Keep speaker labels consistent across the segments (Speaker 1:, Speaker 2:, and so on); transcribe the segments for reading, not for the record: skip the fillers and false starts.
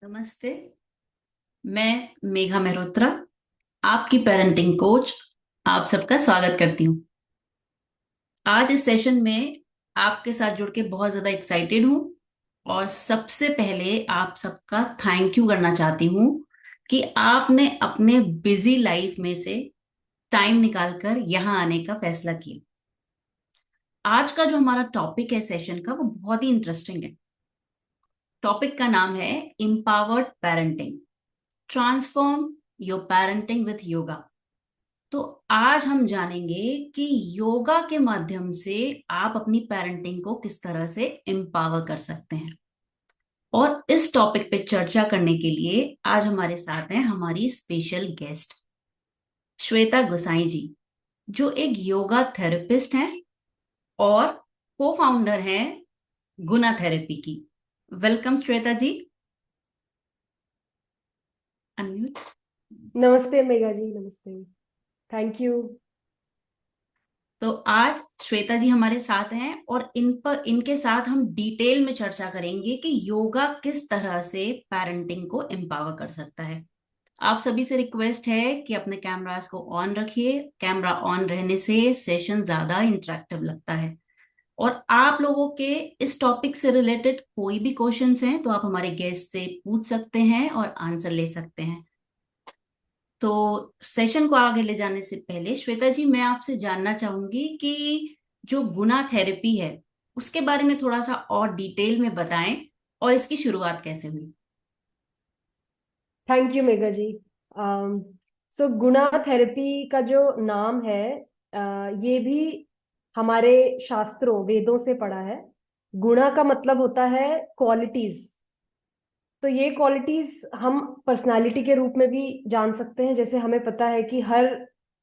Speaker 1: नमस्ते। मैं मेघा मेहरोत्रा, आपकी पेरेंटिंग कोच, आप सबका स्वागत करती हूँ। आज इस सेशन में आपके साथ जुड़ के बहुत ज्यादा एक्साइटेड हूँ और सबसे पहले आप सबका थैंक यू करना चाहती हूँ कि आपने अपने बिजी लाइफ में से टाइम निकालकर यहाँ आने का फैसला किया। आज का जो हमारा टॉपिक है सेशन का, वो बहुत ही इंटरेस्टिंग है। टॉपिक का नाम है empowered parenting, transform your parenting with yoga. तो आज हम जानेंगे कि योगा के माध्यम से आप अपनी पेरेंटिंग को किस तरह से एम्पावर कर सकते हैं। और इस टॉपिक पे चर्चा करने के लिए आज हमारे साथ हैं हमारी स्पेशल गेस्ट श्वेता गुसाई जी, जो एक योगा थेरेपिस्ट हैं और को फाउंडर हैं गुना थेरेपी की। वेलकम श्वेता जी। अनम्यूट।
Speaker 2: नमस्ते मेघा जी, नमस्ते। Thank you.
Speaker 1: तो आज श्वेता जी हमारे साथ हैं और इनके साथ हम डिटेल में चर्चा करेंगे कि योगा किस तरह से पेरेंटिंग को एम्पावर कर सकता है। आप सभी से रिक्वेस्ट है कि अपने कैमरास को ऑन रखिए। कैमरा ऑन रहने से सेशन ज्यादा इंटरेक्टिव लगता है। और आप लोगों के इस टॉपिक से रिलेटेड कोई भी क्वेश्चंस हैं तो आप हमारे गेस्ट से पूछ सकते हैं और आंसर ले सकते हैं। तो सेशन को आगे ले जाने से पहले श्वेता जी, मैं आपसे जानना चाहूंगी कि जो गुना थेरेपी है उसके बारे में थोड़ा सा और डिटेल में बताएं और इसकी शुरुआत कैसे हुई।
Speaker 2: Thank you Megha ji. So Guna therapy का जो नाम है, ये भी हमारे शास्त्रों वेदों से पढ़ा है। गुणा का मतलब होता है क्वालिटीज। तो ये क्वालिटीज हम पर्सनालिटी के रूप में भी जान सकते हैं। जैसे हमें पता है कि हर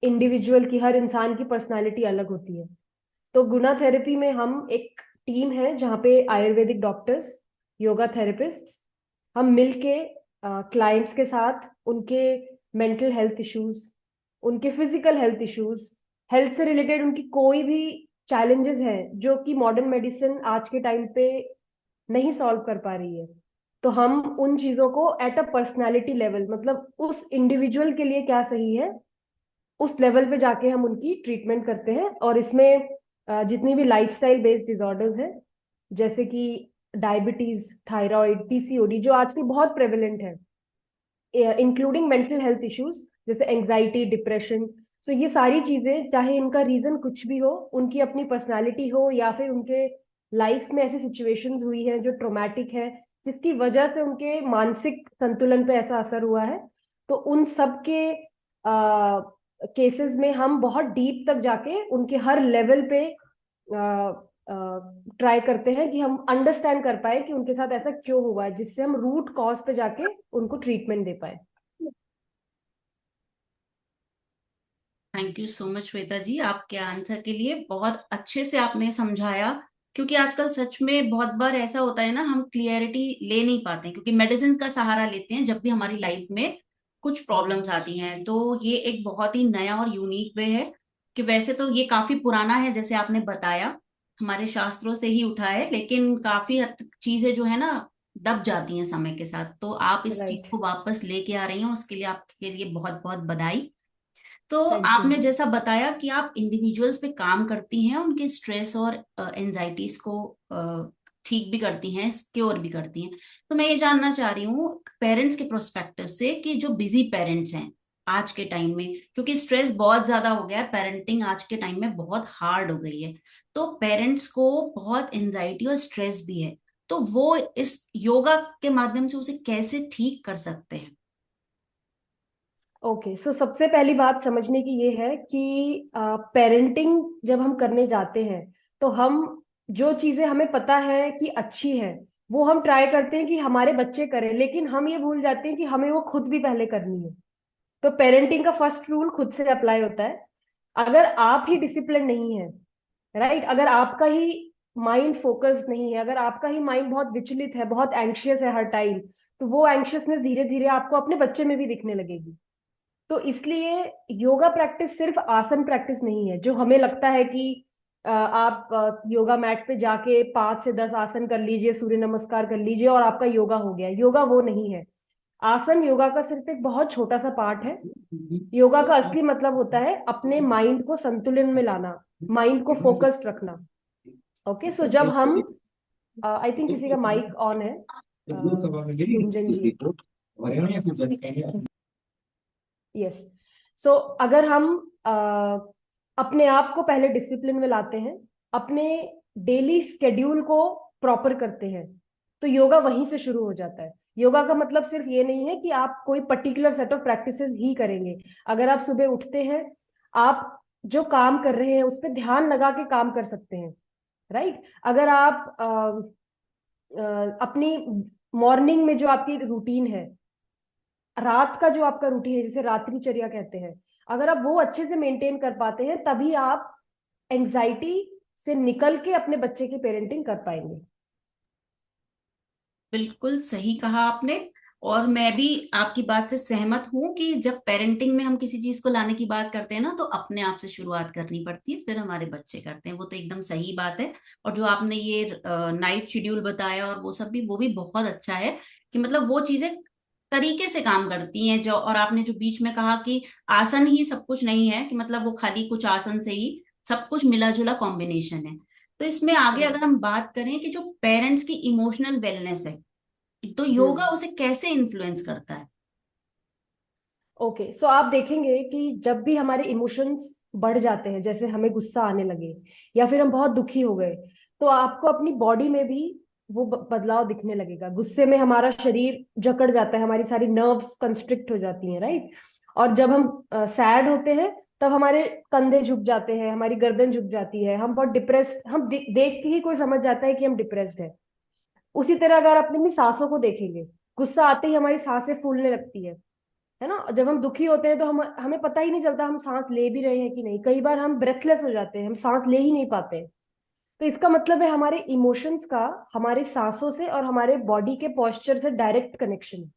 Speaker 2: इंडिविजुअल की, हर इंसान की पर्सनालिटी अलग होती है। तो गुना थेरेपी में हम एक टीम है जहाँ पे आयुर्वेदिक डॉक्टर्स, योगा थेरेपिस्ट, हम मिलके क्लाइंट्स के साथ उनके मेंटल हेल्थ इश्यूज, उनके फिजिकल हेल्थ इश्यूज, हेल्थ से रिलेटेड उनकी कोई भी चैलेंजेस हैं जो कि मॉडर्न मेडिसिन आज के टाइम पे नहीं सॉल्व कर पा रही है, तो हम उन चीजों को एट अ पर्सनालिटी लेवल, मतलब उस इंडिविजुअल के लिए क्या सही है, उस लेवल पे जाके हम उनकी ट्रीटमेंट करते हैं। और इसमें जितनी भी लाइफस्टाइल बेस्ड डिसऑर्डर्स हैं, जैसे कि डायबिटीज, थायराइड, पीसीओडी, जो आजकल बहुत प्रेवलेंट है, इंक्लूडिंग मेंटल हेल्थ इश्यूज जैसे एंजाइटी, डिप्रेशन। सो ये सारी चीजें, चाहे इनका रीजन कुछ भी हो, उनकी अपनी पर्सनालिटी हो या फिर उनके लाइफ में ऐसी सिचुएशंस हुई है जो ट्रोमैटिक है, जिसकी वजह से उनके मानसिक संतुलन पे ऐसा असर हुआ है, तो उन सब के केसेस में हम बहुत डीप तक जाके उनके हर लेवल पे ट्राई करते हैं कि हम अंडरस्टैंड कर पाए कि उनके साथ ऐसा क्यों हुआ है, जिससे हम रूट कॉज पे जाके उनको ट्रीटमेंट दे पाए।
Speaker 1: Thank you so much Shweta ji, आपके आंसर के लिए। बहुत अच्छे से आपने समझाया। क्योंकि आजकल सच में बहुत बार ऐसा होता है ना, हम क्लियरिटी ले नहीं पाते हैं क्योंकि मेडिसिन का सहारा लेते हैं जब भी हमारी लाइफ में कुछ प्रॉब्लम्स आती हैं। तो ये एक बहुत ही नया और यूनिक वे है कि वैसे तो ये काफी पुराना है, जैसे आपने बताया, हमारे शास्त्रों से ही उठा है, लेकिन काफी हद तक चीजें जो है ना दब जाती हैं समय के साथ। तो आप इस चीज
Speaker 2: राइट।
Speaker 1: को वापस लेके आ रही हैं, उसके लिए आपके लिए बहुत बहुत बधाई। तो
Speaker 2: थैंक यू।
Speaker 1: आपने जैसा बताया कि आप इंडिविजुअल्स पे काम करती हैं, उनके स्ट्रेस और एंजाइटीज को ठीक भी करती हैं, क्योर भी करती हैं। तो मैं ये जानना चाह रही हूँ पेरेंट्स के प्रोस्पेक्टिव से कि जो बिजी पेरेंट्स हैं आज के टाइम में, क्योंकि स्ट्रेस बहुत ज्यादा हो गया है, पेरेंटिंग आज के टाइम में बहुत हार्ड हो गई है। तो पेरेंट्स को बहुत एंजाइटी और स्ट्रेस भी है, तो वो इस योगा के माध्यम से उसे कैसे ठीक कर सकते हैं?
Speaker 2: ओके, सो सबसे पहली बात समझने की ये है कि पेरेंटिंग जब हम करने जाते हैं तो हम जो चीजें हमें पता है कि अच्छी है वो हम ट्राई करते हैं कि हमारे बच्चे करें, लेकिन हम ये भूल जाते हैं कि हमें वो खुद भी पहले करनी है। तो पेरेंटिंग का फर्स्ट रूल खुद से अप्लाई होता है। अगर आप ही डिसिप्लिन नहीं है, राइट, अगर आपका ही माइंड फोकस नहीं है, अगर आपका ही माइंड बहुत विचलित है, बहुत एंग्शियस है हर टाइम, तो वो एंग्शियसनेस धीरे धीरे आपको अपने बच्चे में भी दिखने लगेगी। तो इसलिए योगा प्रैक्टिस सिर्फ आसन प्रैक्टिस नहीं है जो हमें लगता है कि आप योगा मैट पे जाके 5 से 10 आसन कर लीजिए, सूर्य नमस्कार कर लीजिए और आपका योगा हो गया। योगा वो नहीं है। आसन योगा का सिर्फ एक बहुत छोटा सा पार्ट है। योगा का असली मतलब होता है अपने माइंड को संतुलन में लाना, माइंड को फोकस्ड रखना। ओके, सो जब हम आई थिंक किसी का माइक ऑन है, गुंजन जी। यस। सो अगर हम अपने आप को पहले डिसिप्लिन में लाते हैं, अपने डेली स्केड्यूल को प्रॉपर करते हैं, तो योगा वहीं से शुरू हो जाता है। योगा का मतलब सिर्फ ये नहीं है कि आप कोई पर्टिकुलर सेट ऑफ प्रैक्टिसेस ही करेंगे। अगर आप सुबह उठते हैं, आप जो काम कर रहे हैं उस पर ध्यान लगा के काम कर सकते हैं, राइट। अगर आप अपनी मॉर्निंग में जो आपकी रूटीन है, रात का जो आपका रूटीन है जिसे रात्रिचर्या कहते हैं, अगर आप वो अच्छे से मेंटेन कर पाते हैं तभी आप एंजाइटी से निकल के अपने बच्चे की पेरेंटिंग कर पाएंगे।
Speaker 1: बिल्कुल सही कहा आपने। और मैं भी आपकी बात से सहमत हूं कि जब पेरेंटिंग में हम किसी चीज को लाने की बात करते हैं ना, तो अपने आप से शुरुआत करनी पड़ती है, फिर हमारे बच्चे करते हैं। वो तो एकदम सही बात है। और जो आपने ये नाइट शेड्यूल बताया और वो सब भी, वो भी बहुत अच्छा है कि मतलब वो चीजें तरीके से काम करती हैं। जो और आपने जो बीच में कहा कि आसन ही सब कुछ नहीं है, कि मतलब वो खाली कुछ आसन से ही सब कुछ मिला जुला कॉम्बिनेशन है। तो इसमें आगे
Speaker 2: राइट।
Speaker 1: अगर हम बात करें कि जो पेरेंट्स की इमोशनल वेलनेस है, तो योगा
Speaker 2: हम्म।
Speaker 1: उसे कैसे इन्फ्लुएंस करता है?
Speaker 2: ओके, सो आप देखेंगे कि जब भी हमारे इमोशंस बढ़ जाते हैं, जैसे हमें गुस्सा आने लगे या फिर हम बहुत दुखी हो गए, तो आपको अपनी बॉडी में भी वो बदलाव दिखने लगेगा। गुस्से में हमारा शरीर जकड़ जाता है, हमारी सारी नर्व्स कंस्ट्रिक्ट हो जाती हैं, राइट। और जब हम सैड होते हैं तब हमारे कंधे झुक जाते हैं, हमारी गर्दन झुक जाती है, हम बहुत डिप्रेस्ड, हम देख के ही कोई समझ जाता है कि हम डिप्रेस्ड है। उसी तरह अगर आप अपनी सांसों को देखेंगे, गुस्सा आते ही हमारी सांसें फूलने लगती है ना। जब हम दुखी होते हैं तो हम हमें पता ही नहीं चलता हम सांस ले भी रहे हैं कि नहीं। कई बार हम ब्रेथलेस हो जाते हैं, हम सांस ले ही नहीं पाते। तो इसका मतलब है हमारे इमोशंस का हमारे सांसों से और हमारे बॉडी के पोस्चर से डायरेक्ट कनेक्शन है,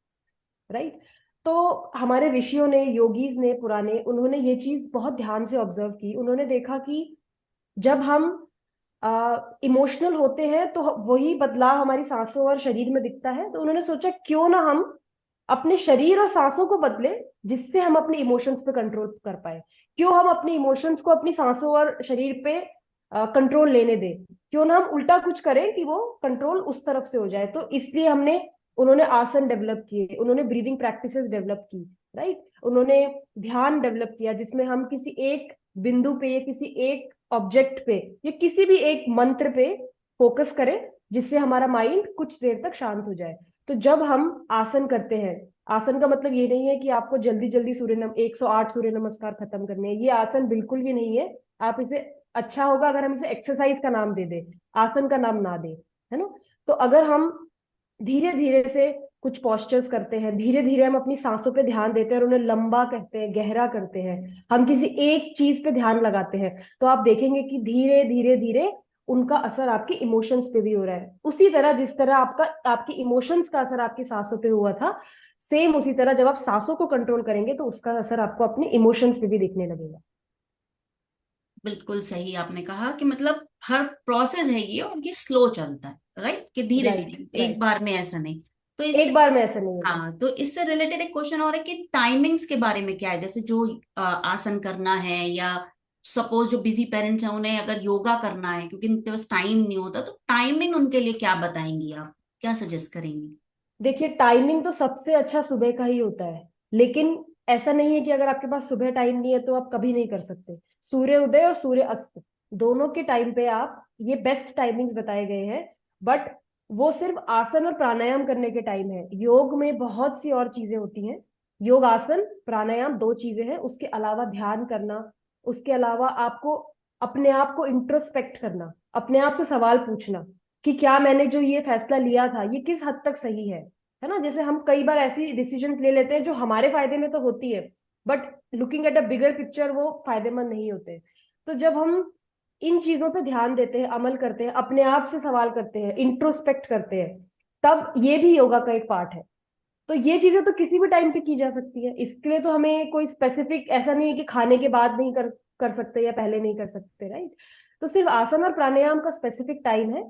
Speaker 2: राइट। तो हमारे ऋषियों ने, योगीज ने, पुराने, उन्होंने ये चीज बहुत ध्यान से ऑब्जर्व की। उन्होंने देखा कि जब हम इमोशनल होते हैं तो वही बदलाव हमारी सांसों और शरीर में दिखता है। तो उन्होंने सोचा क्यों ना हम अपने शरीर और सांसों को बदले, जिससे हम अपने इमोशंस पे कंट्रोल कर पाए। क्यों हम अपने इमोशंस को अपनी सांसों और शरीर पे कंट्रोल लेने दें, क्यों ना हम उल्टा कुछ करें कि वो कंट्रोल उस तरफ से हो जाए। तो इसलिए हमने उन्होंने आसन डेवलप किए, उन्होंने ब्रीदिंग प्रैक्टिसेस डेवलप की, राइट। उन्होंने ध्यान डेवलप किया जिसमें हम किसी एक बिंदु पे या किसी एक ऑब्जेक्ट पे या किसी भी एक मंत्र पे फोकस करें, जिससे हमारा माइंड कुछ देर तक शांत हो जाए। तो जब हम आसन करते हैं, आसन का मतलब ये नहीं है कि आपको जल्दी जल्दी 108 सूर्य नमस्कार खत्म करने हैं। ये आसन बिल्कुल भी नहीं है। आप इसे, अच्छा होगा अगर हम इसे एक्सरसाइज का नाम दे दे, आसन का नाम ना दे, है ना। तो अगर हम धीरे धीरे से कुछ पोस्चर्स करते हैं, धीरे धीरे हम अपनी सांसों पे ध्यान देते हैं और उन्हें लंबा कहते हैं, गहरा करते हैं, हम किसी एक चीज पे ध्यान लगाते हैं, तो आप देखेंगे कि धीरे धीरे धीरे उनका असर आपके इमोशंस पे भी हो रहा है। उसी तरह जिस तरह आपका आपकी इमोशंस का असर आपकी सांसों पे हुआ था, सेम उसी तरह जब आप सांसों को कंट्रोल करेंगे तो उसका असर आपको अपने इमोशंस पे भी दिखने लगेगा।
Speaker 1: बिल्कुल सही आपने कहा कि मतलब हर प्रोसेस है ये, और ये स्लो चलता है, राइट, कि धीरे
Speaker 2: राइट,
Speaker 1: धीरे, एक
Speaker 2: राइट।
Speaker 1: बार में ऐसा नहीं। तो
Speaker 2: एक
Speaker 1: इससे,
Speaker 2: बार में ऐसा नहीं होगा।
Speaker 1: हाँ, तो इससे रिलेटेड एक क्वेश्चन और है कि टाइमिंग्स के बारे में क्या है? जैसे जो आसन करना है, या सपोज जो बिजी पेरेंट्स हैं उन्हें अगर योगा करना है क्योंकि उनके पास टाइम नहीं होता, तो टाइमिंग उनके लिए क्या बताएंगी आप? क्या सजेस्ट करेंगी?
Speaker 2: देखिए, टाइमिंग तो सबसे अच्छा सुबह का ही होता है, लेकिन ऐसा नहीं है कि अगर आपके पास सुबह टाइम नहीं है तो आप कभी नहीं कर सकते। सूर्य उदय और सूर्य अस्त, दोनों के टाइम पे आप, ये बेस्ट टाइमिंग्स बताए गए हैं, बट वो सिर्फ आसन और प्राणायाम करने के टाइम है। योग में बहुत सी और चीजें होती हैं। योग, आसन, प्राणायाम 2 चीजें हैं, उसके अलावा ध्यान करना, उसके अलावा आपको अपने आप को इंट्रोस्पेक्ट करना, अपने आप से सवाल पूछना कि क्या मैंने जो ये फैसला लिया था ये किस हद तक सही है ना। जैसे हम कई बार ऐसी डिसीजन ले लेते हैं जो हमारे फायदे में तो होती है, but looking at a bigger picture वो फायदेमंद नहीं होते। तो जब हम इन चीजों पे ध्यान देते हैं, अमल करते हैं, अपने आप से सवाल करते हैं, इंट्रोस्पेक्ट करते हैं, तब ये भी योगा का एक पार्ट है। तो ये चीजें तो किसी भी टाइम पे की जा सकती है। इसके लिए तो हमें कोई स्पेसिफिक ऐसा नहीं है कि खाने के बाद नहीं कर कर सकते या पहले नहीं कर सकते, राइट। तो सिर्फ आसन और प्राणायाम का स्पेसिफिक टाइम है।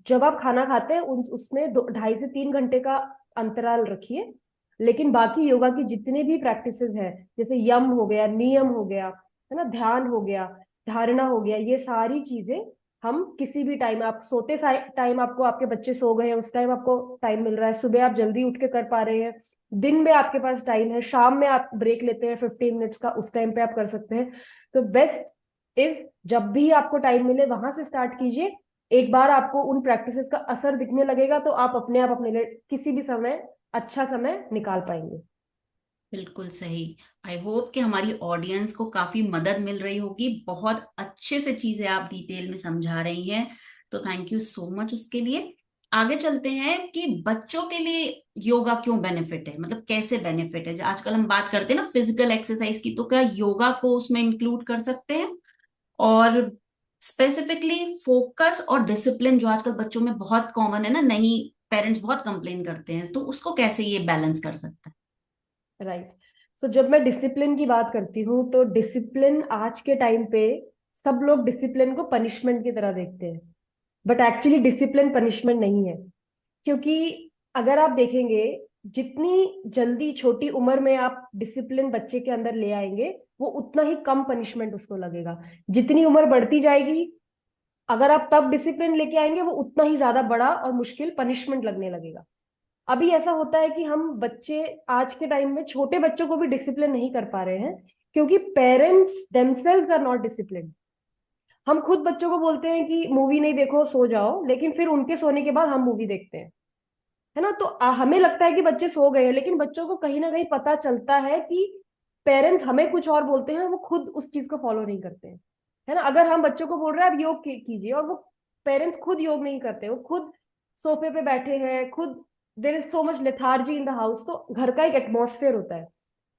Speaker 2: जब आप खाना खाते हैं उसमें 2.5 से 3 घंटे का अंतराल रखिए। लेकिन बाकी योगा की जितने भी प्रैक्टिसेस हैं, जैसे यम हो गया, नियम हो गया, है ना, ध्यान हो गया, धारणा हो गया, ये सारी चीजें हम किसी भी टाइम, आप सोते टाइम, आपको आपके बच्चे सो गए हैं उस टाइम आपको टाइम मिल रहा है, सुबह आप जल्दी उठ के कर पा रहे हैं, दिन में आपके पास टाइम है, शाम में आप ब्रेक लेते हैं 15 मिनट्स का, उस टाइम पे आप कर सकते हैं। तो बेस्ट इज जब भी आपको टाइम मिले वहां से स्टार्ट कीजिए। एक बार आपको उन प्रैक्टिसेस का असर दिखने लगेगा तो आप अपने आप अपने लिए किसी भी समय अच्छा समय निकाल पाएंगे।
Speaker 1: बिल्कुल सही। आई होप कि हमारी ऑडियंस को काफी मदद मिल रही होगी। बहुत अच्छे से चीजें आप डिटेल में समझा रही हैं, तो थैंक यू सो मच उसके लिए। आगे चलते हैं कि बच्चों के लिए योगा क्यों बेनिफिट है, मतलब कैसे बेनिफिट है। आजकल हम बात करते हैं ना फिजिकल एक्सरसाइज की, तो क्या योगा को उसमें इंक्लूड कर सकते हैं? और स्पेसिफिकली फोकस और डिसिप्लिन जो आजकल बच्चों में बहुत कॉमन है ना, नहीं, पेरेंट्स बहुत कंप्लेन करते हैं, तो उसको कैसे ये बैलेंस कर सकता
Speaker 2: राइट। सो जब मैं डिसिप्लिन की बात करती हूँ तो डिसिप्लिन आज के टाइम पे सब लोग डिसिप्लिन को पनिशमेंट की तरह देखते हैं, बट एक्चुअली डिसिप्लिन पनिशमेंट नहीं है। क्योंकि अगर आप देखेंगे, जितनी जल्दी छोटी उम्र में आप डिसिप्लिन बच्चे के अंदर ले आएंगे, वो उतना ही कम पनिशमेंट उसको लगेगा। जितनी उम्र बढ़ती जाएगी, अगर आप तब डिसिप्लिन लेके आएंगे, वो उतना ही ज्यादा बड़ा और मुश्किल पनिशमेंट लगने लगेगा। अभी ऐसा होता है कि हम बच्चे आज के टाइम में छोटे बच्चों को भी डिसिप्लिन नहीं कर पा रहे हैं, क्योंकि parents themselves are not discipline. हम खुद बच्चों को बोलते हैं कि मूवी नहीं देखो, सो जाओ, लेकिन फिर उनके सोने के बाद हम मूवी देखते हैं, है ना। तो हमें लगता है कि बच्चे सो गए हैं, लेकिन बच्चों को कहीं ना कहीं पता चलता है कि पेरेंट्स हमें कुछ और बोलते हैं, वो खुद उस चीज को फॉलो नहीं करते हैं, है ना। अगर हम बच्चों को बोल रहे हैं आप योग कीजिए, और वो पेरेंट्स खुद योग नहीं करते, वो खुद सोफे पे बैठे हैं, खुद there is so much lethargy in the house, तो घर का एक एटमॉस्फेयर होता है,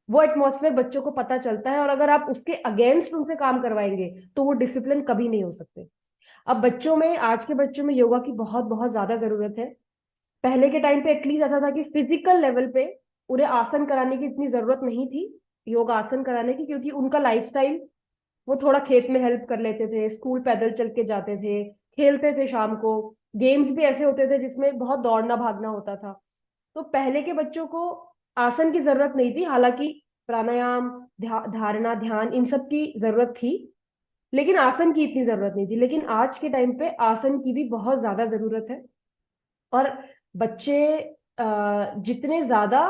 Speaker 2: वो एटमॉस्फेयर बच्चों को पता चलता है, और अगर आप उसके अगेंस्ट उनसे काम करवाएंगे तो वो डिसिप्लिन कभी नहीं हो सकते। अब बच्चों में, आज के बच्चों में योगा की बहुत बहुत ज्यादा जरूरत है। पहले के टाइम पे एटलीस्ट ऐसा था कि फिजिकल लेवल पे उन्हें आसन कराने की इतनी जरूरत नहीं थी, योग आसन कराने की, क्योंकि उनका लाइफस्टाइल, वो थोड़ा खेत में हेल्प कर लेते थे, स्कूल पैदल चल के जाते थे, खेलते थे शाम को, गेम्स भी ऐसे होते थे जिसमें बहुत दौड़ना भागना होता था। तो पहले के बच्चों को आसन की जरूरत नहीं थी, हालांकि प्राणायाम, धारणा, ध्यान, इन सब की जरूरत थी, लेकिन आसन की इतनी जरूरत नहीं थी। लेकिन आज के टाइम पे आसन की भी बहुत ज्यादा जरूरत है। और बच्चे जितने ज्यादा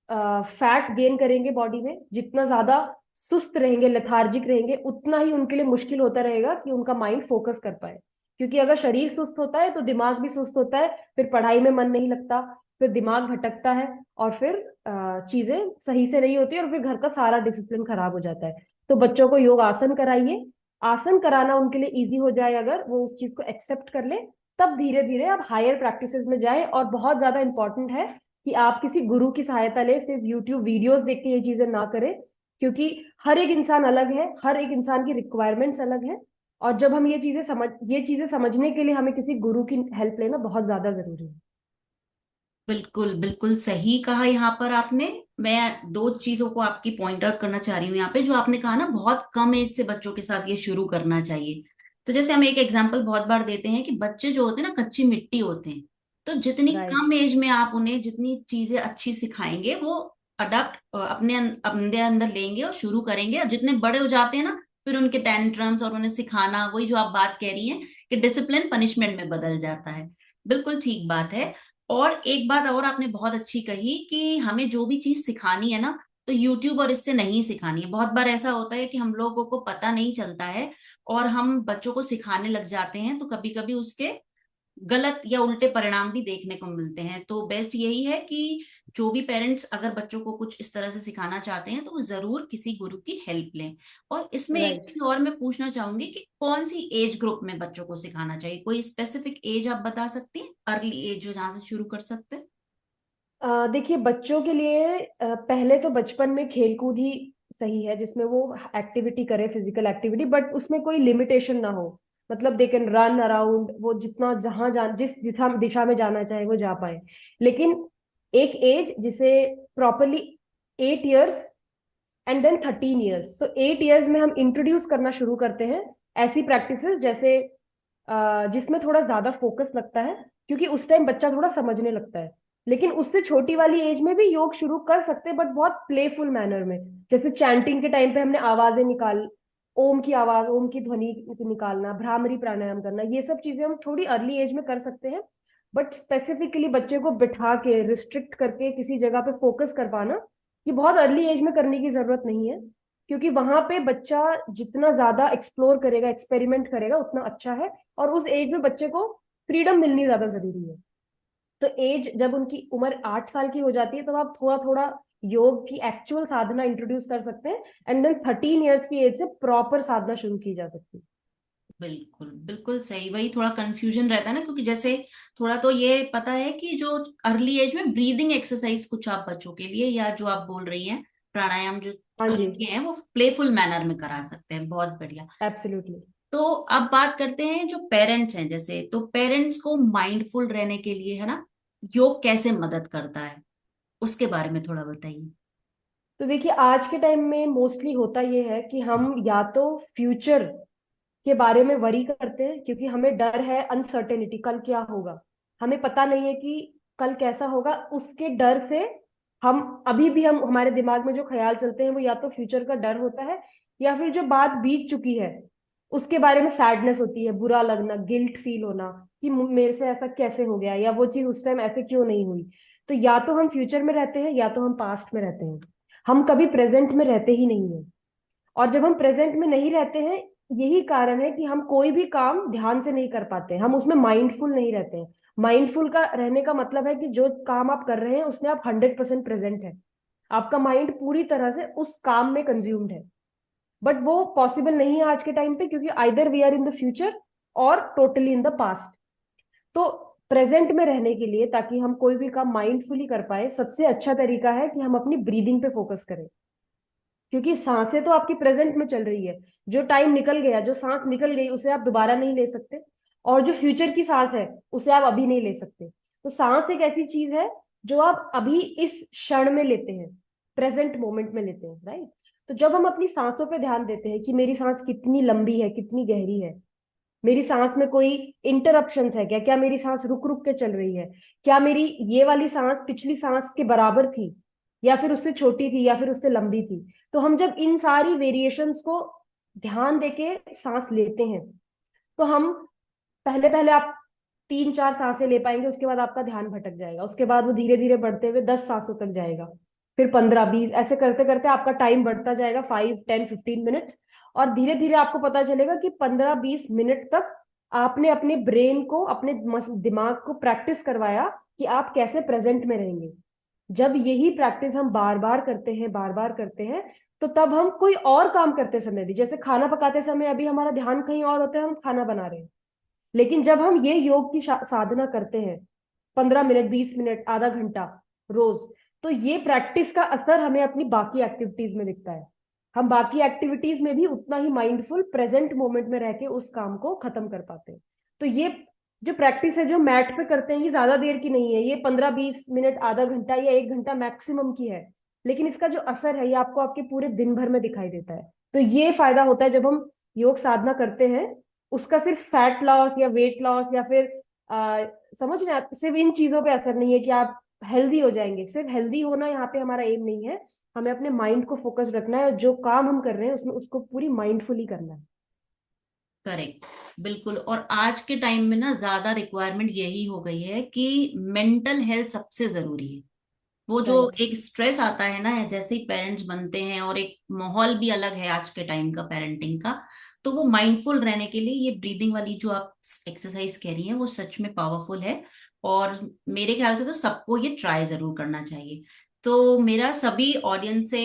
Speaker 2: फैट गेन करेंगे बॉडी में, जितना ज्यादा सुस्त रहेंगे, लेथार्जिक रहेंगे, उतना ही उनके लिए मुश्किल होता रहेगा कि उनका माइंड फोकस कर पाए। क्योंकि अगर शरीर सुस्त होता है तो दिमाग भी सुस्त होता है, फिर पढ़ाई में मन नहीं लगता, फिर दिमाग भटकता है, और फिर चीजें सही से नहीं होती, और फिर घर का सारा डिसिप्लिन खराब हो जाता है। तो बच्चों को योग आसन कराइए। आसन कराना उनके लिए इजी हो जाए अगर वो उस चीज को एक्सेप्ट कर ले, तब धीरे धीरे आप हायर प्रैक्टिसेस में जाएं। और बहुत ज्यादा इंपॉर्टेंट है कि आप किसी गुरु की सहायता ले, सिर्फ यूट्यूब वीडियोस देख के ये चीजें ना करें, क्योंकि हर एक इंसान अलग है, हर एक इंसान की रिक्वायरमेंट्स अलग है। और जब हम ये चीजें समझने के लिए हमें किसी गुरु की हेल्प लेना बहुत ज्यादा जरूरी है।
Speaker 1: बिल्कुल बिल्कुल सही कहा यहाँ पर आपने। मैं दो चीजों को आपकी पॉइंट आउट करना चाह रही हूँ यहाँ पे। जो आपने कहा ना, बहुत कम एज से बच्चों के साथ ये शुरू करना चाहिए, तो जैसे हम एक एग्जांपल बहुत बार देते हैं कि बच्चे जो होते हैं ना, कच्ची मिट्टी होते हैं। तो जितनी
Speaker 2: राइट।
Speaker 1: कम एज में आप उन्हें जितनी चीजें अच्छी सिखाएंगे, वो अडॉप्ट अपने अंदर लेंगे और शुरू करेंगे। और जितने बड़े हो जाते हैं ना, फिर उनके टेंट्रम्स और उन्हें सिखाना, वही जो आप बात कह रही हैं कि डिसिप्लिन पनिशमेंट में बदल जाता है। बिल्कुल ठीक बात है। और एक बात और आपने बहुत अच्छी कही कि हमें जो भी चीज सिखानी है ना, तो यूट्यूब और इससे नहीं सिखानी है। बहुत बार ऐसा होता है कि हम लोगों को पता नहीं चलता है और हम बच्चों को सिखाने लग जाते हैं, तो कभी कभी उसके गलत या उल्टे परिणाम भी देखने को मिलते हैं। तो बेस्ट यही है कि जो भी पेरेंट्स अगर बच्चों को कुछ इस तरह से सिखाना चाहते हैं तो वो जरूर किसी गुरु की हेल्प लें। और इसमें एक
Speaker 2: राइट।
Speaker 1: चीज और मैं पूछना चाहूंगी कि कौन सी एज ग्रुप में बच्चों को सिखाना चाहिए? कोई स्पेसिफिक एज आप बता सकती हैं, अर्ली एज जो जहां से शुरू कर सकते हैं?
Speaker 2: देखिए, बच्चों के लिए पहले तो बचपन में खेल कूद ही सही है, जिसमें वो एक्टिविटी करे, फिजिकल एक्टिविटी, बट उसमें कोई लिमिटेशन ना हो। मतलब दे कैन रन अराउंड, वो जितना जहां जिस दिशा दिशा में जाना चाहे वो जा पाए। लेकिन एक एज जिसे properly 8 years and then 13 years, तो 8 इयर्स में हम इंट्रोड्यूस करना शुरू करते हैं ऐसी प्रैक्टिसेस, जैसे जिसमें थोड़ा ज्यादा फोकस लगता है, क्योंकि उस टाइम बच्चा थोड़ा समझने लगता है। लेकिन उससे छोटी वाली एज में भी योग शुरू कर सकते हैं, बट बहुत प्लेफुल मैनर में। जैसे चैंटिंग के टाइम पे हमने आवाजें निकाल, ओम की आवाज, ओम की ध्वनि निकालना, भ्रामरी प्राणायाम करना, ये सब चीजें हम थोड़ी अर्ली एज में कर सकते हैं। बट स्पेसिफिकली बच्चे को बिठा के रिस्ट्रिक्ट करके किसी जगह पे फोकस कर पाना, ये बहुत अर्ली एज में करने की जरूरत नहीं है। क्योंकि वहां पे बच्चा जितना ज्यादा एक्सप्लोर करेगा, एक्सपेरिमेंट करेगा, उतना अच्छा है। और उस एज में बच्चे को फ्रीडम मिलनी ज्यादा जरूरी है। तो एज जब उनकी उम्र 8 साल की हो जाती है, तो आप थोड़ा थोड़ा योग की एक्चुअल साधना इंट्रोड्यूस कर सकते हैं। एंड देन 13 इयर्स की एज से प्रॉपर साधना शुरू की जा सकती है।
Speaker 1: बिल्कुल बिल्कुल सही। वही थोड़ा कंफ्यूजन रहता है ना, क्योंकि जैसे थोड़ा तो ये पता है कि जो अर्ली एज में ब्रीदिंग एक्सरसाइज कुछ आप बच्चों के लिए, या जो आप बोल रही हैं प्राणायाम जो
Speaker 2: हाँ जी।
Speaker 1: हल्के हैं, वो प्लेफुल मैनर में करा सकते हैं। बहुत बढ़िया।
Speaker 2: एब्सोल्युटली।
Speaker 1: तो अब बात करते हैं जो पेरेंट्स हैं, जैसे तो पेरेंट्स को माइंडफुल रहने के लिए, है ना, योग कैसे मदद करता है, उसके बारे में थोड़ा बताइए।
Speaker 2: तो देखिए, आज के टाइम में मोस्टली होता ये है कि हम या तो फ्यूचर के बारे में वरी करते हैं, क्योंकि हमें डर है अनसर्टेनिटी, कल क्या होगा, हमें पता नहीं है कि कल कैसा होगा। उसके डर से हम अभी भी, हम हमारे दिमाग में जो ख्याल चलते हैं वो या तो फ्यूचर का डर होता है, या फिर जो बात बीत चुकी है उसके बारे में सैडनेस होती है, बुरा लगना, गिल्ट फील होना कि मेरे से ऐसा कैसे हो गया, या वो चीज उस टाइम ऐसे क्यों नहीं हुई। तो या तो हम फ्यूचर में रहते हैं या तो हम पास्ट में रहते हैं। हम कभी प्रेजेंट में रहते ही नहीं है। और जब हम प्रेजेंट में नहीं रहते हैं, यही कारण है कि हम कोई भी काम ध्यान से नहीं कर पाते, हम उसमें माइंडफुल नहीं रहते हैं। माइंडफुल का रहने का मतलब है कि जो काम आप कर रहे हैं उसमें आप 100% प्रेजेंट है। आपका माइंड पूरी तरह से उस काम में कंज्यूम्ड है। बट वो पॉसिबल नहीं है आज के टाइम पे, क्योंकि either we are in the future और टोटली इन द पास्ट। तो प्रेजेंट में रहने के लिए, ताकि हम कोई भी काम माइंडफुली कर पाए, सबसे अच्छा तरीका है कि हम अपनी ब्रीदिंग पे फोकस करें। क्योंकि सांसें तो आपकी प्रेजेंट में चल रही है। जो टाइम निकल गया, जो सांस निकल गई, उसे आप दोबारा नहीं ले सकते। और जो फ्यूचर की सांस है, उसे आप अभी नहीं ले सकते। तो सांस एक ऐसी चीज है जो आप अभी इस क्षण में लेते हैं, प्रेजेंट मोमेंट में लेते हैं, राइट। तो जब हम अपनी सांसों पे ध्यान देते हैं कि मेरी सांस कितनी लंबी है, कितनी गहरी है, मेरी सांस में कोई इंटरप्शंस है क्या, क्या मेरी सांस रुक रुक के चल रही है, क्या मेरी ये वाली सांस पिछली सांस के बराबर थी, या फिर उससे छोटी थी, या फिर उससे लंबी थी। तो हम जब इन सारी वेरिएशंस को ध्यान देके सांस लेते हैं, तो हम पहले पहले आप 3 4 सांसें ले पाएंगे, उसके बाद आपका ध्यान भटक जाएगा, उसके बाद वो धीरे धीरे बढ़ते हुए 10 सांसों तक जाएगा, फिर 15 20, ऐसे करते करते आपका टाइम बढ़ता जाएगा, 5 10 15 मिनट्स। और धीरे धीरे आपको पता चलेगा कि 15 20 मिनट तक आपने अपने ब्रेन को, अपने दिमाग को प्रैक्टिस करवाया कि आप कैसे प्रेजेंट में रहेंगे। जब यही प्रैक्टिस हम बार बार करते हैं, बार बार करते हैं, तो तब हम कोई और काम करते समय भी, जैसे खाना पकाते समय, अभी हमारा ध्यान कहीं और होता है, हम खाना बना रहे हैं। लेकिन जब हम ये योग की साधना करते हैं, 15 मिनट, 20 मिनट, आधा घंटा रोज, तो ये प्रैक्टिस का असर हमें अपनी बाकी एक्टिविटीज में दिखता है। हम बाकी एक्टिविटीज में भी उतना ही माइंडफुल प्रेजेंट मोमेंट में रह के उस काम को खत्म कर पाते हैं। तो ये जो प्रैक्टिस है जो मैट पे करते हैं, ये ज्यादा देर की नहीं है, ये 15 20 मिनट, आधा घंटा या 1 घंटा मैक्सिमम की है। लेकिन इसका जो असर है, ये आपको आपके पूरे दिन भर में दिखाई देता है। तो ये फायदा होता है जब हम योग साधना करते हैं। उसका सिर्फ फैट लॉस या वेट लॉस या फिर समझ रहे हैं आप, सिर्फ इन चीजों पे असर नहीं है कि आप हेल्दी हो जाएंगे। सिर्फ हेल्दी होना यहाँ पे हमारा एम नहीं है। हमें अपने माइंड को फोकस रखना है, और जो काम हम कर रहे हैं उसमें उसको पूरी माइंडफुली करना है।
Speaker 1: करेक्ट। बिल्कुल। और आज के टाइम में ना ज्यादा रिक्वायरमेंट यही हो गई है कि मेंटल हेल्थ सबसे जरूरी है। वो जो
Speaker 2: राइट।
Speaker 1: एक स्ट्रेस आता है ना जैसे ही पेरेंट्स बनते हैं, और एक माहौल भी अलग है आज के टाइम का पेरेंटिंग का, तो वो माइंडफुल रहने के लिए ये ब्रीदिंग वाली जो आप एक्सरसाइज कह रही हैं वो सच में पावरफुल है। और मेरे ख्याल से तो सबको ये ट्राई जरूर करना चाहिए। तो मेरा सभी ऑडियंस से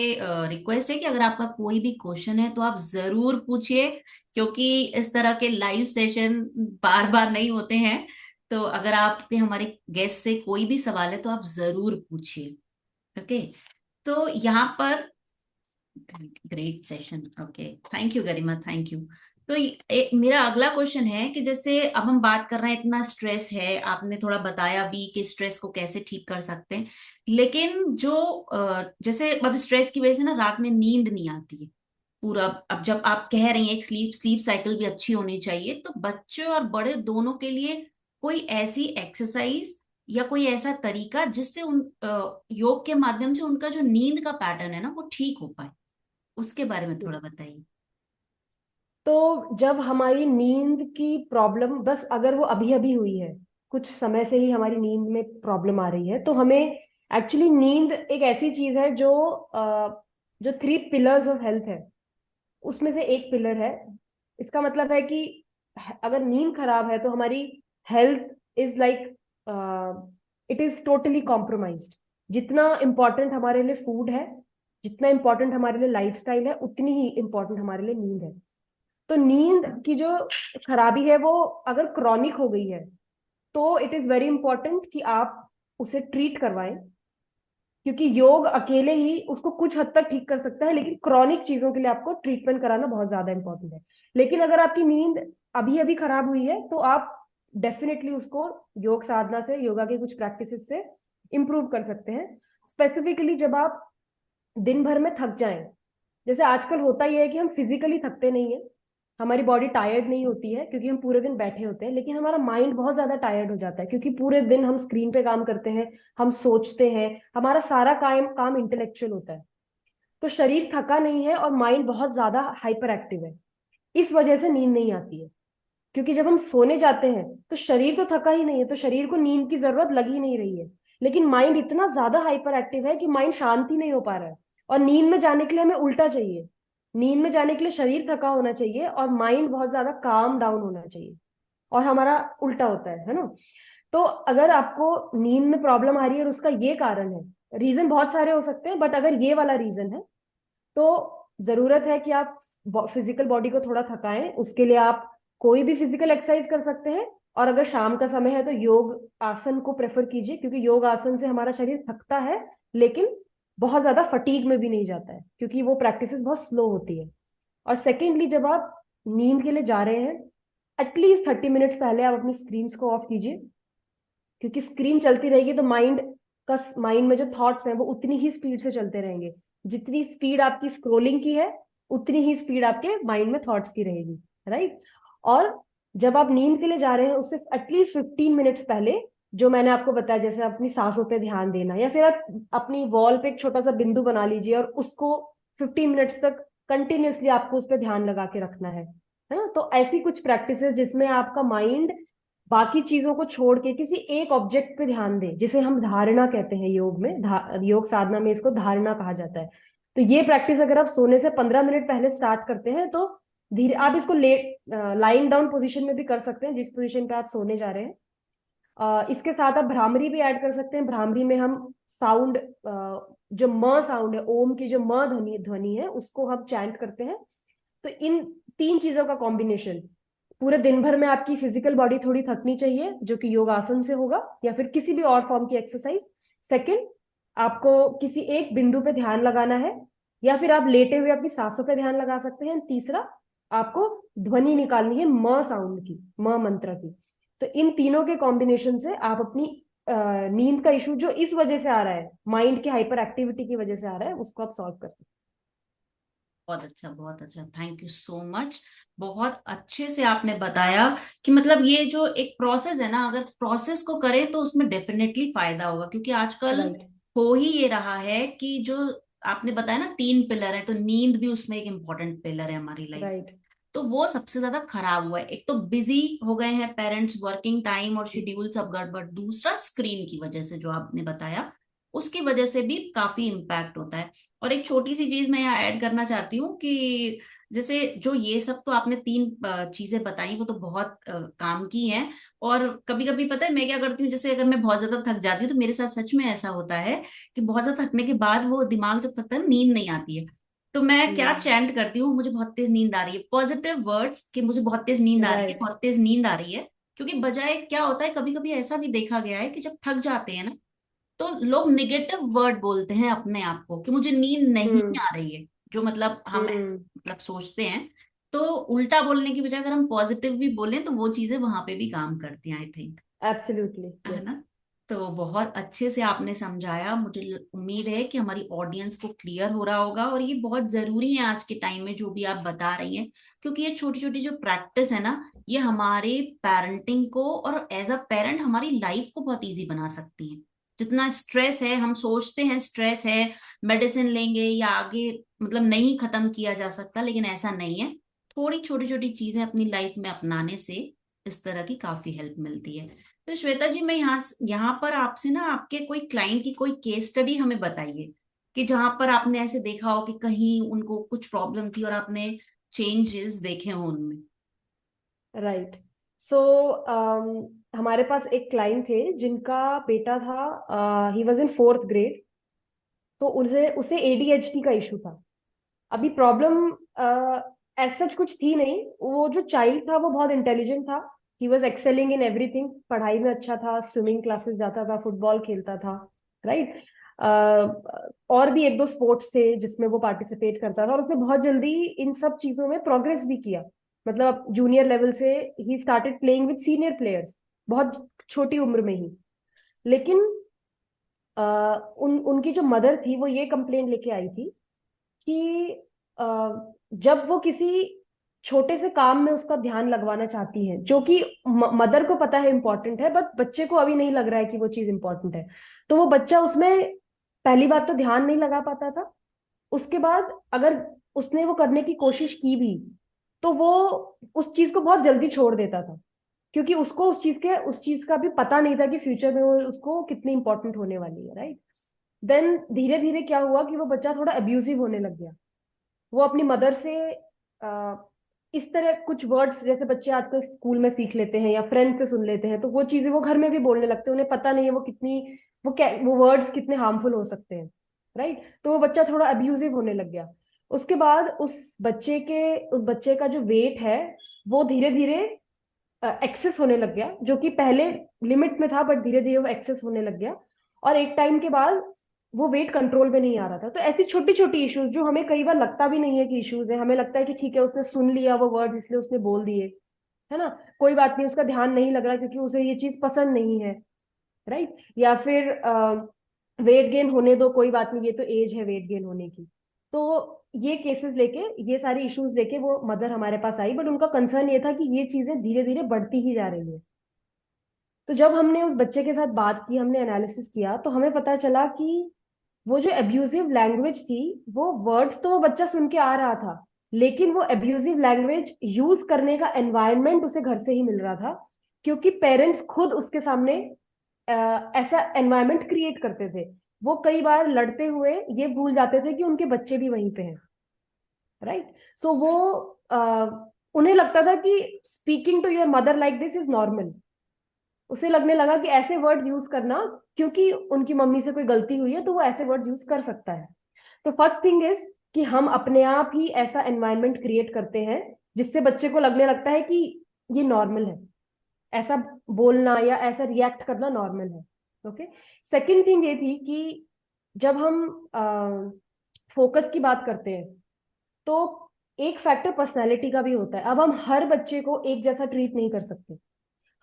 Speaker 1: रिक्वेस्ट है कि अगर आपका कोई भी क्वेश्चन है तो आप जरूर पूछिए, क्योंकि इस तरह के लाइव सेशन बार बार नहीं होते हैं। तो अगर आपके हमारे गेस्ट से कोई भी सवाल है तो आप जरूर पूछिए। ओके। तो यहाँ पर great session. Okay, thank you Garima, thank you. तो मेरा अगला क्वेश्चन है कि जैसे अब हम बात कर रहे हैं, इतना स्ट्रेस है, आपने थोड़ा बताया भी कि स्ट्रेस को कैसे ठीक कर सकते हैं। लेकिन जो जैसे अब स्ट्रेस की वजह से ना रात में नींद नहीं आती है पूरा। अब जब आप कह रही हैं एक स्लीप स्लीप साइकिल भी अच्छी होनी चाहिए, तो बच्चे और बड़े दोनों के लिए कोई ऐसी एक्सरसाइज या कोई ऐसा तरीका जिससे उन योग के माध्यम से उनका जो नींद का पैटर्न है ना वो ठीक हो पाए, उसके बारे में थोड़ा बताइए।
Speaker 2: तो जब हमारी नींद की प्रॉब्लम, बस अगर वो अभी अभी हुई है, कुछ समय से ही हमारी नींद में प्रॉब्लम आ रही है, तो हमें एक्चुअली नींद एक ऐसी चीज है जो जो 3 पिलर्स ऑफ हेल्थ है, उसमें से एक पिलर है। इसका मतलब है कि अगर नींद खराब है तो हमारी health is like, it is totally compromised. जितना इम्पोर्टेंट हमारे लिए फूड है, जितना इम्पोर्टेंट हमारे लिए लाइफस्टाइल है, उतनी ही इम्पोर्टेंट हमारे लिए नींद है। तो नींद की जो खराबी है वो अगर क्रॉनिक हो गई है, तो इट इज वेरी इंपॉर्टेंट कि आप उसे ट्रीट करवाएं। क्योंकि योग अकेले ही उसको कुछ हद तक ठीक कर सकता है, लेकिन क्रॉनिक चीजों के लिए आपको ट्रीटमेंट कराना बहुत ज्यादा इंपॉर्टेंट है। लेकिन अगर आपकी नींद अभी अभी खराब हुई है, तो आप डेफिनेटली उसको योग साधना से, योगा के कुछ प्रैक्टिसेस से इम्प्रूव कर सकते हैं। स्पेसिफिकली जब आप दिन भर में थक जाएं, जैसे आजकल होता ही है कि हम फिजिकली थकते नहीं है, हमारी बॉडी टायर्ड नहीं होती है क्योंकि हम पूरे दिन बैठे होते हैं, लेकिन हमारा माइंड बहुत ज्यादा टायर्ड हो जाता है क्योंकि पूरे दिन हम स्क्रीन पे काम करते हैं, हम सोचते हैं, हमारा सारा काम काम इंटेलेक्चुअल होता है। तो शरीर थका नहीं है और माइंड बहुत ज्यादा हाइपर एक्टिव है। इस वजह से नींद नहीं आती है। क्योंकि जब हम सोने जाते हैं तो शरीर तो थका ही नहीं है, तो शरीर को नींद की जरूरत लग ही नहीं रही है, लेकिन माइंड इतना ज्यादा हाइपर एक्टिव है कि माइंड शांति नहीं हो पा रहा है। और नींद में जाने के लिए हमें उल्टा चाहिए। नींद में जाने के लिए शरीर थका होना चाहिए और माइंड बहुत ज्यादा काम डाउन होना चाहिए। और हमारा उल्टा होता है ना। तो अगर आपको नींद में प्रॉब्लम आ रही है और उसका ये कारण है, रीजन बहुत सारे हो सकते हैं, बट अगर ये वाला रीजन है, तो जरूरत है कि आप फिजिकल बॉडी को थोड़ा थकाएं। उसके लिए आप कोई भी फिजिकल एक्सरसाइज कर सकते हैं। और अगर शाम का समय है तो योग आसन को प्रेफर कीजिए, क्योंकि योग आसन से हमारा शरीर थकता है, लेकिन बहुत ज्यादा फटीग में भी नहीं जाता है, क्योंकि वो प्रैक्टिसेस बहुत स्लो होती है। और सेकेंडली, जब आप नींद के लिए जा रहे हैं, एटलीस्ट 30 मिनट्स पहले आप अपनी स्क्रीन को ऑफ कीजिए। क्योंकि स्क्रीन चलती रहेगी तो माइंड में जो थॉट्स हैं वो उतनी ही स्पीड से चलते रहेंगे। जितनी स्पीड आपकी स्क्रोलिंग की है, उतनी ही स्पीड आपके माइंड में थॉट्स की रहेगी। राइट। और जब आप नींद के लिए जा रहे हैं, उससे एटलीस्ट 15 मिनट्स पहले, जो मैंने आपको बताया, जैसे अपनी सांसों पे ध्यान देना, या फिर आप अपनी वॉल पे एक छोटा सा बिंदु बना लीजिए और उसको 15 मिनट्स तक कंटिन्यूअसली आपको उस पर ध्यान लगा के रखना है ना। तो ऐसी कुछ प्रैक्टिस जिसमें आपका माइंड बाकी चीजों को छोड़ के किसी एक ऑब्जेक्ट पे ध्यान दे, जिसे हम धारणा कहते हैं योग में, योग साधना में इसको धारणा कहा जाता है। तो ये प्रैक्टिस अगर आप सोने से 15 मिनट पहले स्टार्ट करते हैं, तो धीरे आप इसको लेट लाइंग डाउन पोजीशन में भी कर सकते हैं, जिस पोजीशन पे आप सोने जा रहे हैं। इसके साथ आप भ्रामरी भी ऐड कर सकते हैं। भ्रामरी में हम साउंड, जो म साउंड है, ओम की जो म ध्वनि ध्वनि है, उसको हम चैंट करते हैं। तो इन 3 चीजों का कॉम्बिनेशन, पूरे दिन भर में आपकी फिजिकल बॉडी थोड़ी थकनी चाहिए, जो कि योग आसन से होगा या फिर किसी भी और फॉर्म की एक्सरसाइज। सेकंड, आपको किसी एक बिंदु पे ध्यान लगाना है, या फिर आप लेटे हुए अपनी सांसों पे ध्यान लगा सकते हैं। तीसरा, आपको ध्वनि निकालनी है म साउंड की, म मंत्र की। तो इन तीनों के कॉम्बिनेशन से आप अपनी नींद का इशू जो इस वजह से आ रहा है, माइंड की हाइपर एक्टिविटी की वजह से आ रहा है, उसको आप सॉल्व कर सकते
Speaker 1: बहुत अच्छा, बहुत अच्छा, थैंक यू सो मच। बहुत अच्छे से आपने बताया कि मतलब ये जो एक प्रोसेस है ना, अगर प्रोसेस को करें तो उसमें डेफिनेटली फायदा होगा, क्योंकि
Speaker 2: हैं।
Speaker 1: आजकल
Speaker 2: राइट।
Speaker 1: हो ही ये रहा है कि जो आपने बताया ना 3 पिलर है, तो नींद भी उसमें एक इम्पोर्टेंट पिलर है हमारी लाइफ।
Speaker 2: राइट।
Speaker 1: तो वो सबसे ज्यादा खराब हुआ है। एक तो बिजी हो गए हैं पेरेंट्स, वर्किंग टाइम और शेड्यूल सब गड़बड़, दूसरा स्क्रीन की वजह से जो आपने बताया। उसकी वजह से भी काफी इम्पैक्ट होता है। और एक छोटी सी चीज मैं यहाँ ऐड करना चाहती हूँ कि जैसे जो ये सब तो आपने तीन चीजें बताई, वो तो बहुत काम की हैं। और कभी कभी पता है मैं क्या करती हूँ, जैसे अगर मैं बहुत ज्यादा थक जाती हूँ तो मेरे साथ सच में ऐसा होता है कि बहुत ज्यादा थकने के बाद वो दिमाग जब थकता है नींद नहीं आती है, तो मैं क्या
Speaker 2: हम्म।
Speaker 1: चैंट करती हूँ, मुझे बहुत तेज नींद आ रही है, पॉजिटिव वर्ड्स कि मुझे बहुत तेज नींद आ रही है,
Speaker 2: राइट।
Speaker 1: बहुत तेज नींद आ रही है। क्योंकि बजाय क्या होता है, कभी कभी ऐसा भी देखा गया है कि जब थक जाते हैं ना, तो लोग निगेटिव वर्ड बोलते हैं अपने आप को कि मुझे नींद नहीं
Speaker 2: हम्म।
Speaker 1: आ रही है, जो मतलब हम ऐसे
Speaker 2: हम्म।
Speaker 1: मतलब सोचते हैं। तो उल्टा बोलने की बजाय अगर हम पॉजिटिव भी बोलें तो वो चीजें वहां पे भी काम करती हैं, आई थिंक।
Speaker 2: एब्सोल्युटली
Speaker 1: है
Speaker 2: यस।
Speaker 1: ना? तो बहुत अच्छे से आपने समझाया, मुझे उम्मीद है कि हमारी ऑडियंस को क्लियर हो रहा होगा, और ये बहुत जरूरी है आज के टाइम में जो भी आप बता रही हैं, क्योंकि ये छोटी छोटी जो प्रैक्टिस है ना, ये हमारे पेरेंटिंग को और एज अ पेरेंट हमारी लाइफ को बहुत इजी बना सकती है। जितना स्ट्रेस है, हम सोचते हैं स्ट्रेस है, मेडिसिन लेंगे या आगे मतलब नहीं खत्म किया जा सकता, लेकिन ऐसा नहीं है। थोड़ी छोटी छोटी चीजें अपनी लाइफ में अपनाने से इस तरह की काफी हेल्प मिलती है। तो श्वेता जी, मैं यहाँ यहाँ पर आपसे ना आपके कोई क्लाइंट की कोई केस स्टडी हमें बताइए, कि जहां पर आपने ऐसे देखा हो कि कहीं उनको कुछ प्रॉब्लम थी और आपने चेंजेस देखे हो उनमें।
Speaker 2: राइट। सो हमारे पास एक क्लाइंट थे जिनका बेटा था, he was in 4th grade. तो उसे उसे एडीएचडी का इशू था। अभी प्रॉब्लम एज सच कुछ थी नहीं। वो जो चाइल्ड था वो बहुत इंटेलिजेंट था। He was excelling in everything, पढ़ाई में अच्छा था, स्विमिंग क्लासेस जाता था, फुटबॉल खेलता था। राइट। और भी एक दो स्पोर्ट्स थे जिसमें वो पार्टिसिपेट करता था, और उसने बहुत जल्दी इन सब चीजों में प्रोग्रेस भी किया। मतलब जूनियर लेवल से he started playing with senior players, बहुत छोटी उम्र में ही। लेकिन उनकी जो मदर थी वो ये कंप्लेंट लेके आई थी कि अ, जब वो किसी छोटे से काम में उसका ध्यान लगवाना चाहती है, जो कि मदर को पता है इंपॉर्टेंट है, बट बच्चे को अभी नहीं लग रहा है कि वो चीज इंपॉर्टेंट है, तो वो बच्चा उसमें पहली बात तो ध्यान नहीं लगा पाता था। उसके बाद अगर उसने वो करने की कोशिश की भी, तो वो उस चीज को बहुत जल्दी छोड़ देता था, क्योंकि उसको उस चीज का भी पता नहीं था कि फ्यूचर में वो उसको कितनी इंपॉर्टेंट होने वाली है। राइट। देन धीरे धीरे क्या हुआ कि वो बच्चा थोड़ा अब्यूजिव होने लग गया। वो अपनी मदर से आ, इस तरह कुछ वर्ड्स जैसे बच्चे आजकल स्कूल में सीख लेते हैं या फ्रेंड से सुन लेते हैं, तो वो चीजें वो घर में भी बोलने लगते हैं। उन्हें पता नहीं है वो वर्ड्स कितने हार्मफुल हो सकते हैं। राइट। तो वो बच्चा थोड़ा अब्यूजिव होने लग गया। उसके बाद उस बच्चे का जो वेट है वो धीरे धीरे एक्सेस होने लग गया, जो कि पहले लिमिट में था, बट धीरे धीरे वो एक्सेस होने लग गया। और एक टाइम के बाद वो वेट कंट्रोल में नहीं आ रहा था। तो ऐसी छोटी छोटी इश्यूज जो हमें कई बार लगता भी नहीं है कि इश्यूज है, हमें लगता है कि ठीक है उसने सुन लिया वो वर्ड इसलिए उसने बोल दिए, है ना, कोई बात नहीं, उसका ध्यान नहीं लग रहा क्योंकि उसे ये चीज पसंद नहीं है। राइट। या फिर वेट गेन होने दो, कोई बात नहीं, ये तो एज है वेट गेन होने की। तो ये केसेस लेके, ये सारी इश्यूज लेके वो मदर हमारे पास आई, बट उनका कंसर्न ये था कि ये चीजें धीरे धीरे बढ़ती ही जा रही है। तो जब हमने उस बच्चे के साथ बात की, हमने एनालिसिस किया, तो हमें पता चला कि वो जो एब्यूजिव लैंग्वेज थी, वो वर्ड्स तो वो बच्चा सुन के आ रहा था, लेकिन वो एब्यूजिव लैंग्वेज यूज करने का एनवायरनमेंट उसे घर से ही मिल रहा था, क्योंकि पेरेंट्स खुद उसके सामने ऐसा एनवायरनमेंट क्रिएट करते थे। वो कई बार लड़ते हुए ये भूल जाते थे कि उनके बच्चे भी वहीं पे हैं। राइट। सो वो उन्हें लगता था कि speaking to your mother like this is normal. उसे लगने लगा कि ऐसे वर्ड्स यूज करना, क्योंकि उनकी मम्मी से कोई गलती हुई है तो वो ऐसे वर्ड्स यूज कर सकता है। तो फर्स्ट थिंग इज कि हम अपने आप ही ऐसा एनवायरनमेंट क्रिएट करते हैं जिससे बच्चे को लगने लगता है कि ये नॉर्मल है, ऐसा बोलना या ऐसा रिएक्ट करना नॉर्मल है। ओके। सेकंड थिंग ये थी कि जब हम फोकस की बात करते हैं, तो एक फैक्टर पर्सनैलिटी का भी होता है। अब हम हर बच्चे को एक जैसा ट्रीट नहीं कर सकते।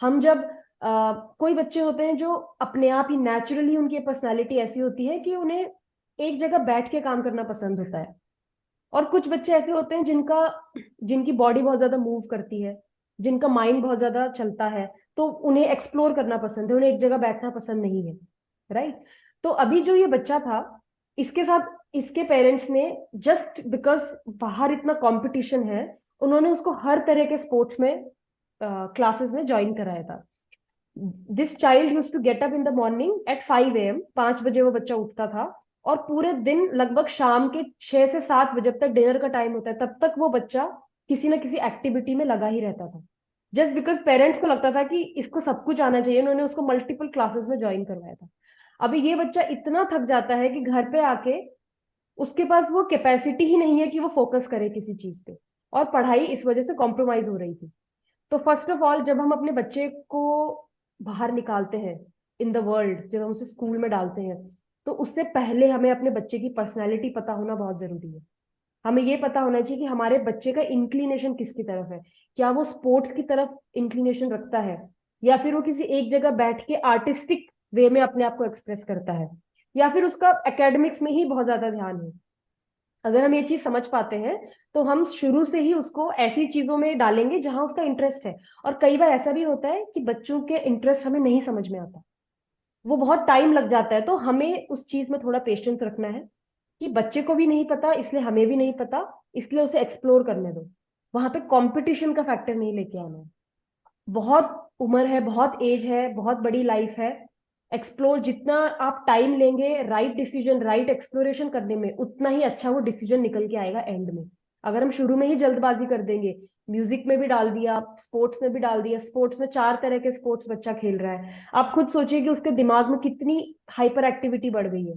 Speaker 2: हम जब कोई बच्चे होते हैं जो अपने आप ही नेचुरली उनकी पर्सनालिटी ऐसी होती है कि उन्हें एक जगह बैठ के काम करना पसंद होता है, और कुछ बच्चे ऐसे होते हैं जिनकी बॉडी बहुत ज्यादा मूव करती है, जिनका माइंड बहुत ज्यादा चलता है, तो उन्हें एक्सप्लोर करना पसंद है, उन्हें एक जगह बैठना पसंद नहीं है। राइट। तो अभी जो ये बच्चा था, इसके साथ इसके पेरेंट्स ने, जस्ट बिकॉज बाहर इतना कंपटीशन है, उन्होंने उसको हर तरह के स्पोर्ट्स में क्लासेस में ज्वाइन कराया था। This child use to get up in the morning at 5 AM, 5 बजे वो बच्चा उठता था, और पूरे दिन लगभग शाम के 6 से 7 बजे, जब तक डिनर का टाइम होता है तब तक वो बच्चा किसी ना किसी एक्टिविटी में लगा ही रहता था। जस्ट बिकॉज पेरेंट्स को लगता था कि इसको सब कुछ आना चाहिए, उन्होंने उसको मल्टीपल क्लासेस में ज्वाइन करवाया था। अभी ये बच्चा इतना थक जाता है कि घर पे आके उसके पास वो कैपेसिटी ही नहीं है कि वो फोकस करे किसी चीज पे, और पढ़ाई इस वजह से कॉम्प्रोमाइज हो रही थी। तो फर्स्ट ऑफ ऑल, जब हम अपने बच्चे को बाहर निकालते हैं इन द वर्ल्ड, जब हम उसे स्कूल में डालते हैं, तो उससे पहले हमें अपने बच्चे की पर्सनैलिटी पता होना बहुत जरूरी है। हमें ये पता होना चाहिए कि हमारे बच्चे का इंक्लिनेशन किसकी तरफ है। क्या वो स्पोर्ट्स की तरफ इंक्लिनेशन रखता है, या फिर वो किसी एक जगह बैठ के आर्टिस्टिक वे में अपने आप को एक्सप्रेस करता है, या फिर उसका एकेडमिक्स में ही बहुत ज्यादा ध्यान है। अगर हम ये चीज समझ पाते हैं तो हम शुरू से ही उसको ऐसी चीजों में डालेंगे जहां उसका इंटरेस्ट है। और कई बार ऐसा भी होता है कि बच्चों के इंटरेस्ट हमें नहीं समझ में आता, वो बहुत टाइम लग जाता है, तो हमें उस चीज में थोड़ा पेशेंस रखना है कि बच्चे को भी नहीं पता इसलिए हमें भी नहीं पता, इसलिए उसे एक्सप्लोर करने दो। वहां पे कंपटीशन का फैक्टर नहीं लेके आना है। बहुत उम्र है, बहुत एज है, बहुत बड़ी लाइफ है। एक्सप्लोर जितना आप टाइम लेंगे राइट डिसीजन, राइट एक्सप्लोरेशन करने में, उतना ही अच्छा वो डिसीजन निकल के आएगा एंड में। अगर हम शुरू में ही जल्दबाजी कर देंगे, म्यूजिक में भी डाल दिया, स्पोर्ट्स में भी डाल दिया, स्पोर्ट्स में 4 तरह के स्पोर्ट्स बच्चा खेल रहा है, आप खुद सोचिए कि उसके दिमाग में कितनी हाइपर एक्टिविटी बढ़ गई है,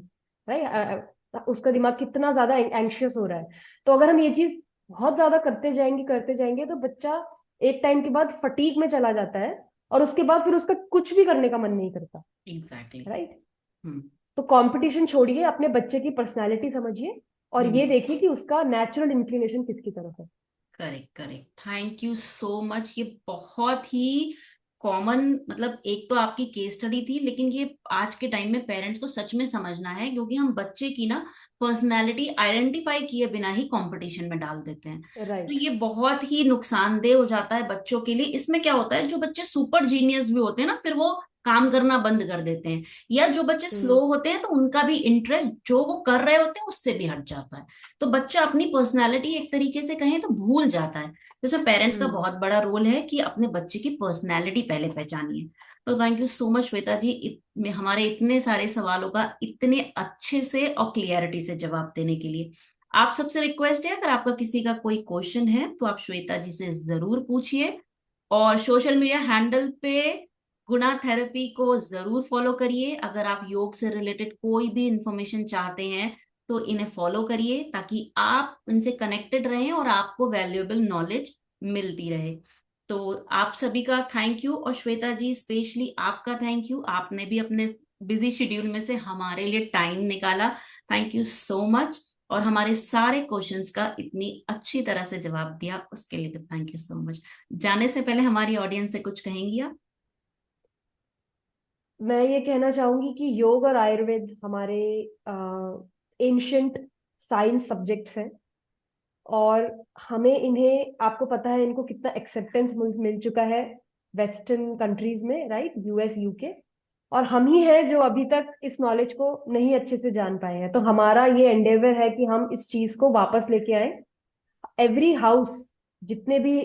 Speaker 2: राइट? उसका दिमाग कितना ज्यादा एंशियस हो रहा है। तो अगर हम ये चीज बहुत ज्यादा करते जाएंगे तो बच्चा एक टाइम के बाद फटीग में चला जाता है, और उसके बाद फिर उसका कुछ भी करने का मन नहीं करता,
Speaker 1: एग्जैक्टली।
Speaker 2: राइट?
Speaker 1: हम्म।
Speaker 2: तो कंपटीशन छोड़िए, अपने बच्चे की पर्सनालिटी समझिए, और ये
Speaker 1: हम्म।
Speaker 2: देखिए कि उसका नेचुरल इंक्लिनेशन किसकी तरफ है।
Speaker 1: Correct, correct, thank you so much. ये बहुत ही कॉमन, मतलब एक तो आपकी केस स्टडी थी, लेकिन ये आज के टाइम में पेरेंट्स को सच में समझना है, क्योंकि हम बच्चे की ना पर्सनालिटी आइडेंटिफाई किए बिना ही कंपटीशन में डाल देते हैं। तो
Speaker 2: राइट।
Speaker 1: ये बहुत ही नुकसानदेह हो जाता है बच्चों के लिए। इसमें क्या होता है, जो बच्चे सुपर जीनियस भी होते हैं ना, फिर वो काम करना बंद कर देते हैं, या जो बच्चे स्लो
Speaker 2: हम्म।
Speaker 1: होते हैं तो उनका भी इंटरेस्ट जो वो कर रहे होते हैं उससे भी हट जाता है। तो बच्चा अपनी पर्सनैलिटी एक तरीके से कहें तो भूल जाता है। तो इसमें पेरेंट्स का
Speaker 2: हम्म।
Speaker 1: बहुत बड़ा रोल है कि अपने बच्चे की पर्सनैलिटी पहले पहचानिए। तो thank you so much Shweta ji, हमारे इतने सारे सवालों का इतने अच्छे से और क्लियरिटी से जवाब देने के लिए। आप सबसे रिक्वेस्ट है, अगर आपका किसी का कोई क्वेश्चन है तो आप श्वेता जी से जरूर पूछिए। और सोशल मीडिया हैंडल पे गुणा थेरेपी को जरूर फॉलो करिए। अगर आप योग से रिलेटेड कोई भी इंफॉर्मेशन चाहते हैं तो इन्हें फॉलो करिए, ताकि आप इनसे कनेक्टेड रहें और आपको वैल्यूएबल नॉलेज मिलती रहे। तो आप सभी का थैंक यू, और श्वेता जी स्पेशली आपका थैंक यू, आपने भी अपने बिजी शेड्यूल में से हमारे लिए टाइम निकाला। Thank you so much. और हमारे सारे क्वेश्चंस का इतनी अच्छी तरह से जवाब दिया, उसके लिए तो थैंक यू सो मच। जाने से पहले हमारी ऑडियंस से कुछ कहेंगी आप?
Speaker 2: मैं ये कहना चाहूंगी कि योग और आयुर्वेद हमारे एंशंट साइंस सब्जेक्ट्स हैं, और हमें इन्हें, आपको पता है इनको कितना एक्सेप्टेंस मिल चुका है वेस्टर्न कंट्रीज में, राइट? US, UK. और हम ही हैं जो अभी तक इस नॉलेज को नहीं अच्छे से जान पाए हैं। तो हमारा ये एंडेवर है कि हम इस चीज को वापस लेके आए। एवरी हाउस, जितने भी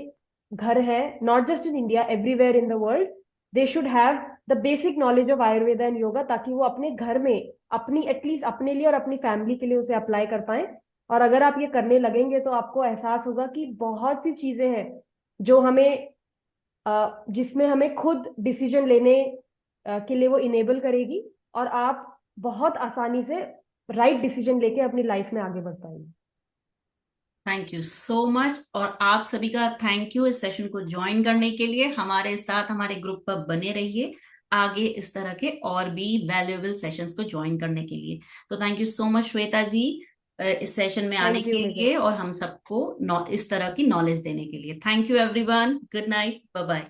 Speaker 2: घर हैं, not just in India, everywhere in the world, they should have the basic knowledge of Ayurveda and yoga, ताकि वो अपने घर में अपनी, एटलीस्ट अपने लिए और अपनी फैमिली के लिए उसे अप्लाई कर पाए। और अगर आप ये करने लगेंगे तो आपको एहसास होगा कि बहुत सी चीजें हैं जो हमें जिसमें हमें खुद डिसीजन लेने के लिए वो इनेबल करेगी, और आप बहुत आसानी से राइट डिसीजन लेके अपनी लाइफ में आगे बढ़ पाएंगे।
Speaker 1: थैंक यू सो मच, और आप सभी का थैंक यू इस सेशन को ज्वाइन करने के लिए। हमारे साथ हमारे ग्रुप पर बने रहिए आगे इस तरह के और भी वैल्यूएबल सेशंस को ज्वाइन करने के लिए। तो thank you so much Shweta ji, इस सेशन में आने
Speaker 2: थैंक यू
Speaker 1: के
Speaker 2: मेघा।
Speaker 1: लिए और हम सबको इस तरह की नॉलेज देने के लिए। Thank you everyone, good night, bye bye.